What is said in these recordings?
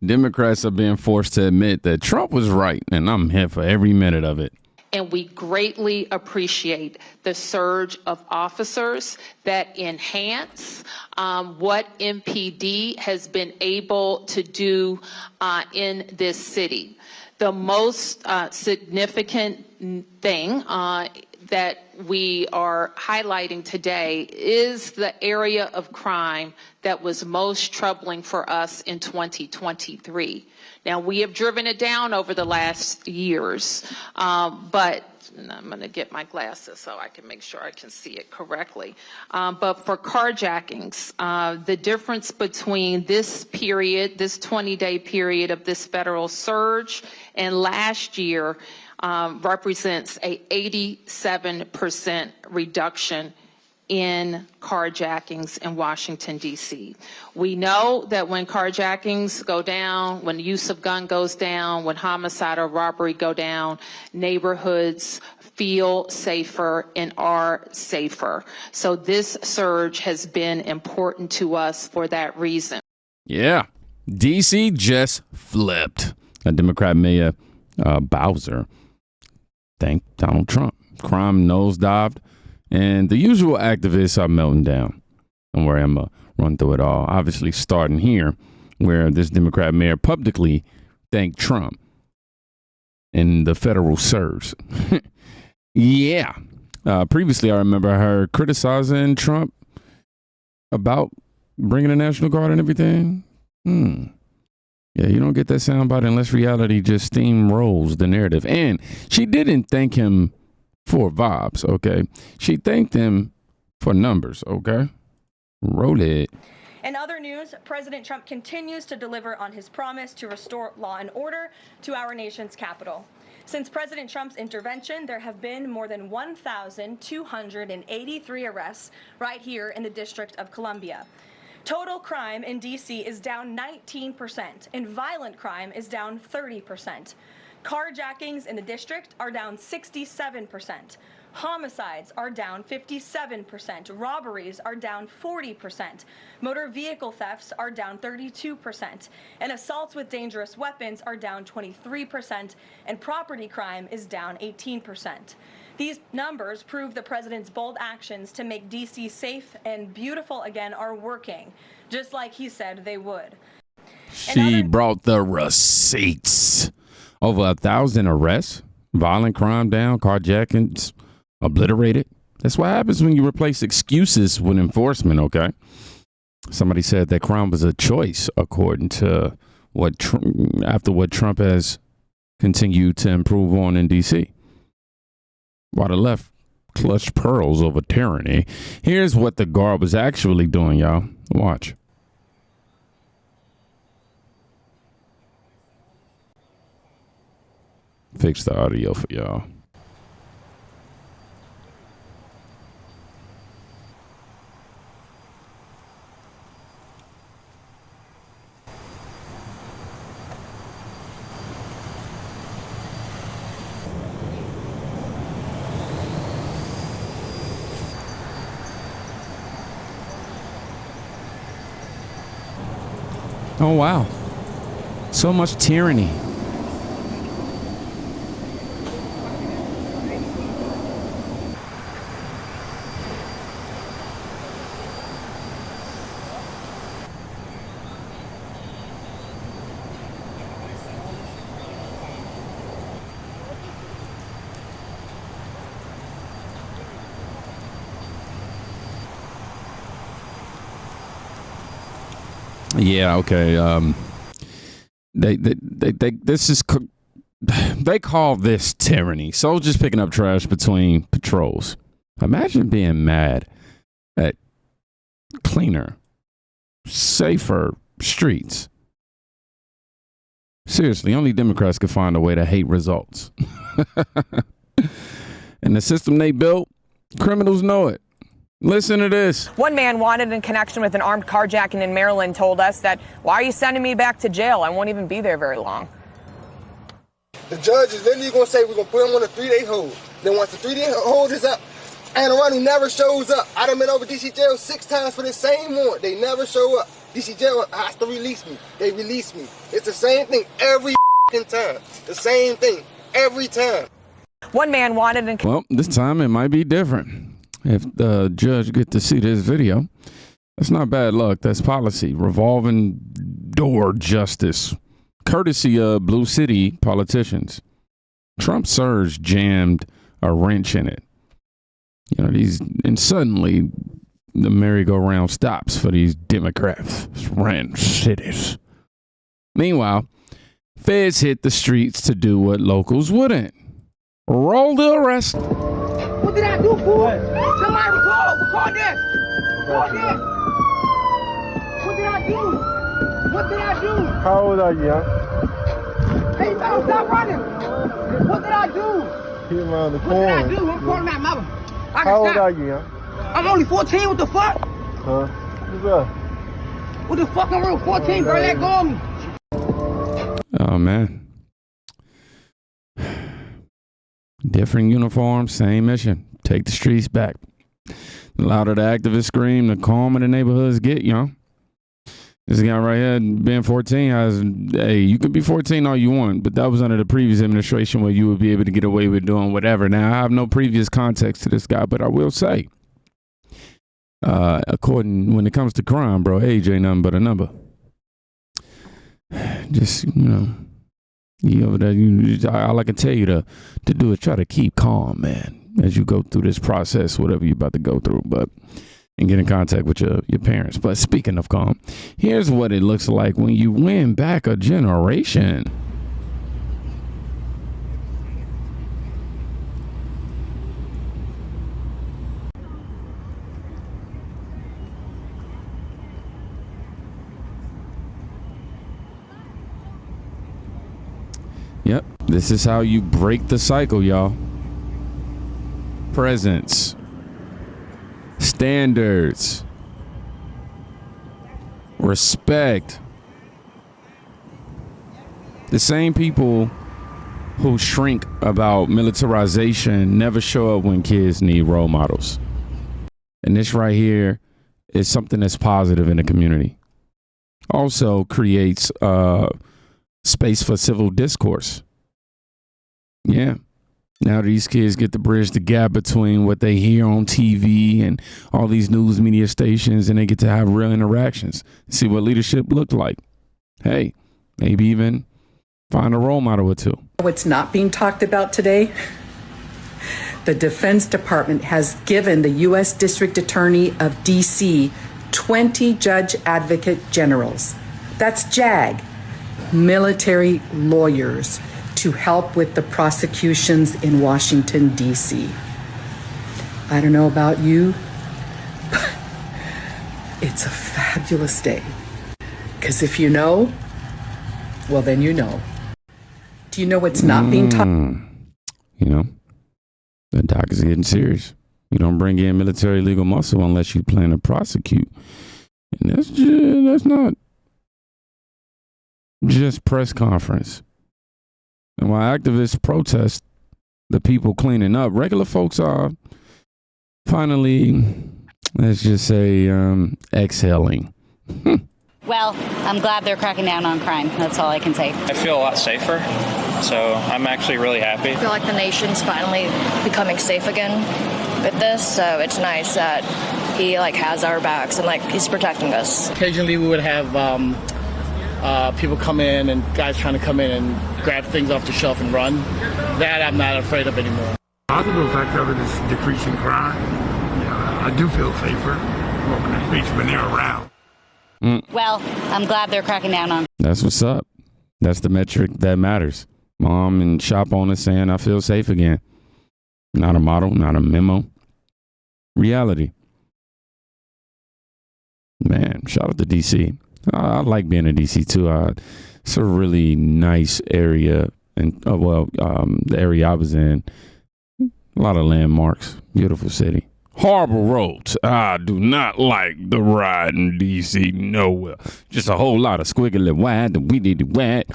Democrats are being forced to admit that Trump was right, and I'm here for every minute of it. And we greatly appreciate the surge of officers that enhance what MPD has been able to do in this city. The most significant thing that we are highlighting today is the area of crime that was most troubling for us in 2023. Now, we have driven it down over the last years, but I'm going to get my glasses so I can make sure I can see it correctly. But for carjackings, the difference between this period, this 20-day period of this federal surge and last year represents a 87% reduction in carjackings in Washington, D.C. We know that when carjackings go down, when the use of gun goes down, when homicide or robbery go down, neighborhoods feel safer and are safer. So this surge has been important to us for that reason. Yeah, D.C. just flipped. A Democrat Mayor Bowser thanked Donald Trump. Crime nosedived. And the usual activists are melting down. Don't worry, I'm going to run through it all. Obviously, starting here, where this Democrat mayor publicly thanked Trump in the federal surge. Yeah. Previously, I remember her criticizing Trump about bringing the National Guard and everything. Yeah, you don't get that soundbite unless reality just steamrolls the narrative. And she didn't thank him for vibes, okay? She thanked him for numbers, okay? Roll it. In other news, President Trump continues to deliver on his promise to restore law and order to our nation's capital. Since President Trump's intervention, there have been more than 1,283 arrests right here in the District of Columbia. Total crime in D.C. is down 19%, and violent crime is down 30%. Carjackings in the district are down 67%. Homicides are down 57%. Robberies are down 40%. Motor vehicle thefts are down 32%. And assaults with dangerous weapons are down 23%. And property crime is down 18%. These numbers prove the president's bold actions to make D.C. safe and beautiful again are working, just like he said they would. She brought the receipts. Over 1,000 arrests, violent crime down, carjackings obliterated. That's what happens when you replace excuses with enforcement, okay? Somebody said that crime was a choice, according to after what Trump has continued to improve on in D.C. While the left clutched pearls over tyranny, here's what the guard was actually doing, y'all. Watch. Fix the audio for y'all. Oh, wow. So much tyranny. Yeah, okay. They call this tyranny. Soldiers picking up trash between patrols. Imagine being mad at cleaner, safer streets. Seriously, only Democrats could find a way to hate results. And the system they built, criminals know it. Listen to this. One man wanted in connection with an armed carjacking in Maryland told us that, why are you sending me back to jail? I won't even be there very long. The judge is literally going to say we're going to put him on a 3-day hold. Then once the 3-day hold is up, and a runner never shows up. I done been over DC jail 6 times for the same warrant. They never show up. DC jail has to release me. They release me. It's the same thing every time. The same thing every time. One man wanted in. Well, this time it might be different. If the judge get to see this video, that's not bad luck. That's policy. Revolving door justice. Courtesy of Blue City politicians. Trump's surge jammed a wrench in it. You know, and suddenly the merry-go-round stops for these Democrats. Ran cities. Meanwhile, feds hit the streets to do what locals wouldn't. Roll the arrest. What did I do, fool? Somebody record that. Record that. What did I do? What did I do? How old are you, huh? Hey, you better stop running. What did I do? He around the What corner. did I do? I'm calling my mother. How old are you, huh? I'm only 14. What the fuck? Huh? What's up? What the fuck? I'm real 14, bro. Let go of me. Oh, man. Different uniforms, same mission. Take the streets back. The louder the activists scream, the calmer the neighborhoods get, you know. This guy right here, being 14, hey, you can be 14 all you want, but that was under the previous administration where you would be able to get away with doing whatever. Now, I have no previous context to this guy, but I will say, when it comes to crime, bro, age ain't nothing but a number. Just, you know, you over there, all I can tell you to do is try to keep calm, man, as you go through this process, whatever you're about to go through, and get in contact with your parents. But speaking of calm, here's what it looks like when you win back a generation. Yep, this is how you break the cycle, y'all. Presence. Standards. Respect. The same people who shrink about militarization never show up when kids need role models. And this right here is something that's positive in the community. Also creates space for civil discourse. Yeah. Now these kids get to bridge the gap between what they hear on TV and all these news media stations, and they get to have real interactions, see what leadership looked like. Hey, maybe even find a role model or two. What's not being talked about today? The Defense Department has given the U.S. District Attorney of D.C. 20 judge advocate generals. That's JAG, military lawyers, to help with the prosecutions in Washington, D.C. I don't know about you, but it's a fabulous day. Because if you know, well, then you know. Do you know what's not being taught? You know, the doc is getting serious. You don't bring in military legal muscle unless you plan to prosecute. And that's not just press conference. And while activists protest the people cleaning up, regular folks are finally, let's just say, exhaling. Well, I'm glad they're cracking down on crime. That's all I can say. I feel a lot safer, so I'm actually really happy. I feel like the nation's finally becoming safe again with this, so it's nice that he has our backs and he's protecting us. Occasionally we would have people come in and guys trying to come in and grab things off the shelf and run. That I'm not afraid of anymore. Positive effect of it is decreasing crime. Yeah, I do feel safer walking the streets when they're around. Well, I'm glad they're cracking down on. That's what's up. That's the metric that matters. Mom and shop owners saying I feel safe again. Not a model, not a memo. Reality. Man, shout out to DC. I like being in DC too. It's a really nice area, and the area I was in, a lot of landmarks. Beautiful city. Horrible roads. I do not like the ride in DC nowhere. Just a whole lot of squiggly white, the weedy white.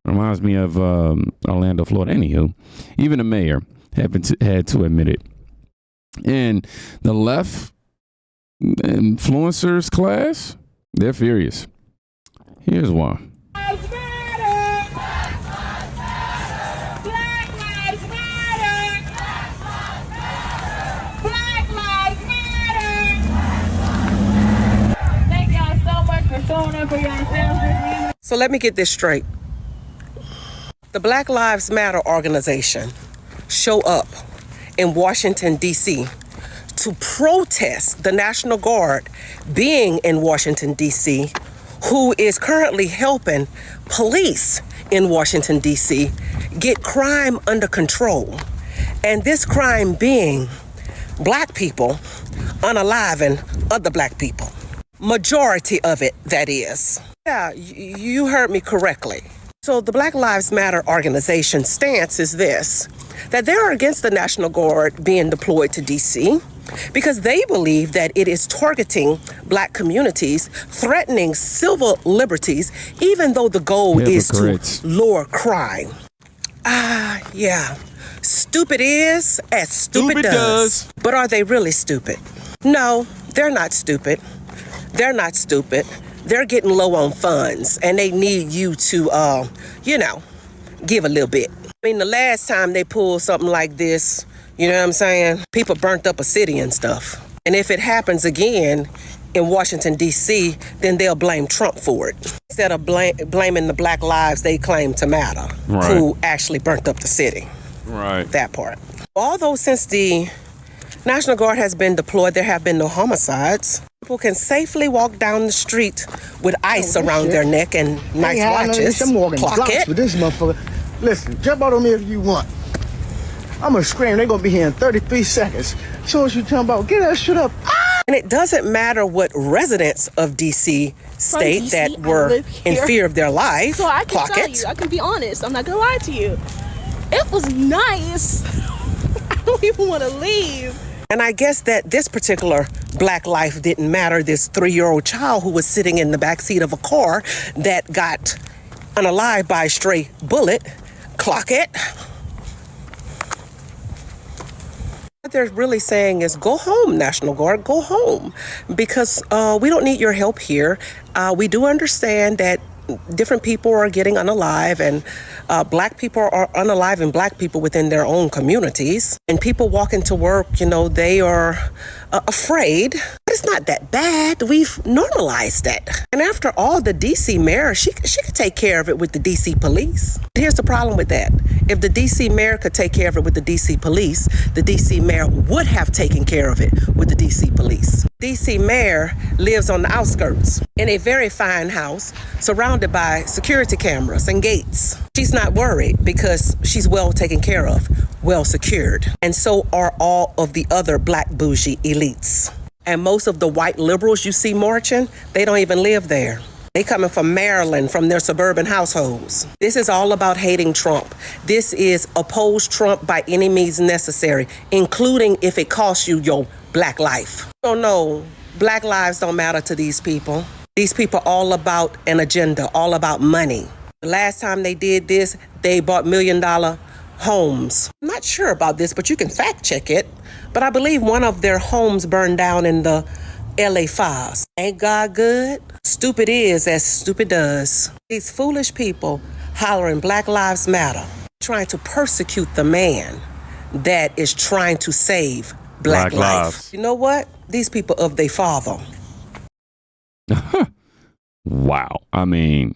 Reminds me of Orlando, Florida. Anywho, even the mayor had to admit it. And the left influencers class, They're furious. Here's one. So let me get this straight. The Black Lives Matter organization show up in Washington, D.C. to protest the National Guard being in Washington, D.C., who is currently helping police in Washington, D.C. get crime under control. And this crime being black people unaliving other black people. Majority of it, that is. Yeah, you heard me correctly. So the Black Lives Matter organization stance is this, that they're against the National Guard being deployed to D.C. because they believe that it is targeting black communities, threatening civil liberties, even though the goal is to lower crime. Yeah. Stupid is as stupid does. But are they really stupid? No, they're not stupid. They're not stupid. They're getting low on funds, and they need you to, give a little bit. I mean, the last time they pulled something like this, you know what I'm saying? People burnt up a city and stuff. And if it happens again in Washington, D.C., then they'll blame Trump for it. Instead of blaming the black lives they claim to matter, who actually burnt up the city. Right. That part. Although since the National Guard has been deployed, there have been no homicides. People can safely walk down the street with ice around their neck and nice watches. Clock it. With this motherfucker. Listen, jump out on me if you want. I'm gonna scream. They're gonna be here in 33 seconds. So what you talking about? Get that shit up. And it doesn't matter what residents of D.C. state DC, that were in fear of their life. So I can Clock tell it. you, I can be honest. I'm not gonna lie to you. It was nice. I don't even want to leave. And I guess that this particular black life didn't matter. This 3-year-old child who was sitting in the backseat of a car that got unalived by a stray bullet. Clock it. What they're really saying is go home, National Guard, go home. Because we don't need your help here. We do understand that different people are getting unalive, and black people are unaliving black people within their own communities. And people walking to work, they are afraid. But it's not that bad. We've normalized that. And after all, the D.C. mayor, she could take care of it with the D.C. police. Here's the problem with that. If the D.C. mayor could take care of it with the D.C. police, the D.C. mayor would have taken care of it with the D.C. police. D.C. mayor lives on the outskirts in a very fine house surrounded by security cameras and gates. She's not worried because she's well taken care of, well secured. And so are all of the other black bougie elites. And most of the white liberals you see marching, they don't even live there. They coming from Maryland, from their suburban households. This is all about hating Trump. This is oppose Trump by any means necessary, including if it costs you your black life. So no, black lives don't matter to these people. These people are all about an agenda, all about money. The last time they did this, they bought $1 million homes. I'm not sure about this, but you can fact check it. But I believe one of their homes burned down in the LA fires. Ain't God good? Stupid is as stupid does. These foolish people hollering Black Lives Matter, trying to persecute the man that is trying to save black life. You know what? These people of their father. Wow. I mean,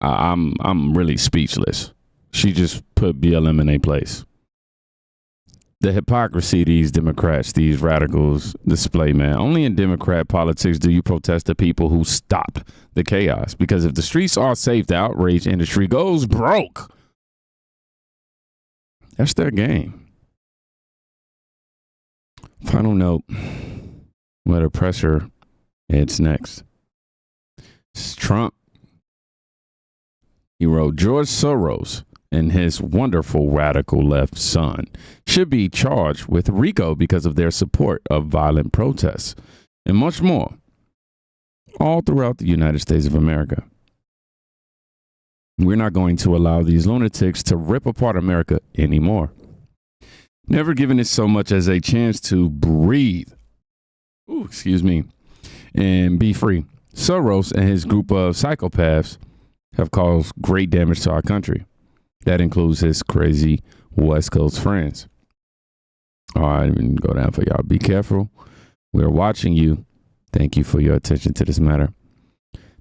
I'm really speechless. She just put BLM in a place. The hypocrisy these Democrats, these radicals display, man. Only in Democrat politics do you protest the people who stopped the chaos. Because if the streets are safe, the outrage industry goes broke. That's their game. Final note, where the pressure heads next. It's Trump. He wrote, George Soros and his wonderful radical left son should be charged with RICO because of their support of violent protests and much more, all throughout the United States of America. We're not going to allow these lunatics to rip apart America anymore. Never given it so much as a chance to breathe. Ooh, excuse me. and be free. Soros and his group of psychopaths have caused great damage to our country. That includes his crazy West Coast friends. All right, I'm going to go down for y'all. Be careful. We're watching you. Thank you for your attention to this matter.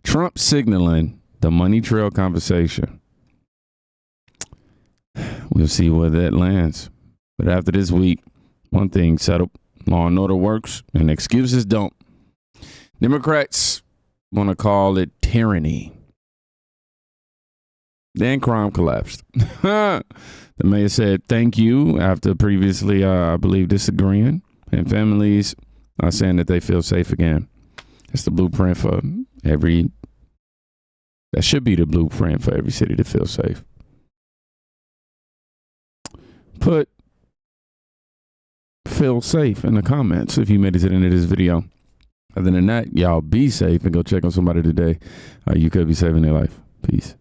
Trump signaling the money trail conversation. We'll see where that lands. But after this week, one thing settled. Law and order works and excuses don't. Democrats want to call it tyranny. Then crime collapsed. The mayor said thank you after previously, I believe, disagreeing. And families are saying that they feel safe again. That's the blueprint for that should be the blueprint for every city to feel safe. Put feel safe in the comments if you made it to the end of this video. Other than that, y'all be safe and go check on somebody today. You could be saving their life. Peace.